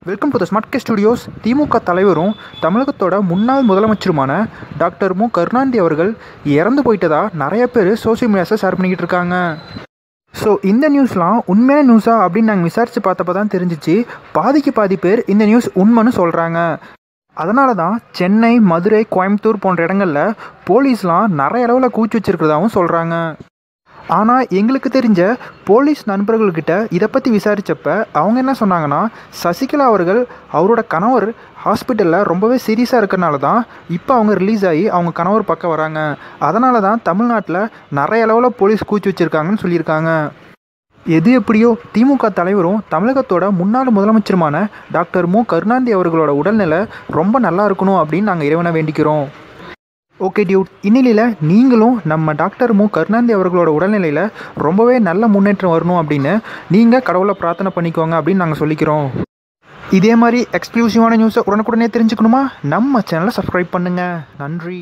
Welcome to the smart K studios. திமுக தலைவரும் தமிழகத்தோட முன்னாள் முதலமைச்சருமான டாக்டர் மு கருணாநிதி அவர்கள் இறந்து போயிட்டதா நிறைய பேர் சோஷியல் மீடியாஸில் ஷேர் பண்ணிக்கிட்டு இருக்காங்க. ஸோ இந்த நியூஸ்லாம் உண்மையான நியூஸா அப்படின்னு நாங்கள் விசாரித்து பார்த்தப்ப தான் தெரிஞ்சிச்சு. பாதி பேர் இந்த நியூஸ் உண்மைன்னு சொல்கிறாங்க. அதனால தான் சென்னை, மதுரை, கோயம்புத்தூர் போன்ற இடங்களில் போலீஸ்லாம் நிறைய அளவில் கூச்சி வச்சிருக்கிறதாகவும் சொல்கிறாங்க. ஆனால் எங்களுக்கு தெரிஞ்ச போலீஸ் நண்பர்கள்கிட்ட இதை பற்றி விசாரித்தப்ப அவங்க என்ன சொன்னாங்கன்னா, சசிகலா அவர்கள் அவரோட கணவர் ஹாஸ்பிட்டலில் ரொம்பவே சீரியஸாக இருக்கிறனால தான் இப்போ அவங்க ரிலீஸ் ஆகி அவங்க கணவர் பக்கம் வராங்க. அதனால தான் தமிழ்நாட்டில் நிறைய அளவில் போலீஸ் கூச்சி வச்சுருக்காங்கன்னு சொல்லியிருக்காங்க. எது எப்படியோ திமுக தலைவரும் தமிழகத்தோட முன்னாள் முதலமைச்சருமான டாக்டர் மு கருணாநிதி அவர்களோட உடல்நிலை ரொம்ப நல்லா இருக்கணும் அப்படின்னு நாங்கள் இறைவனை வேண்டிக்கிறோம். ஓகே டியூட், இந்நிலையில் நீங்களும் நம்ம டாக்டர் மு கருணாநிதி அவர்களோட உடல்நிலையில் ரொம்பவே நல்ல முன்னேற்றம் வரணும் அப்படின்னு நீங்கள் கடவுளை பிரார்த்தனை பண்ணிக்கோங்க அப்படின்னு நாங்கள் சொல்லிக்கிறோம். இதே மாதிரி எக்ஸ்க்ளூசிவான நியூஸை உடனுக்குடனே தெரிஞ்சுக்கணுமா? நம்ம சேனலை சப்ஸ்கிரைப் பண்ணுங்கள். நன்றி.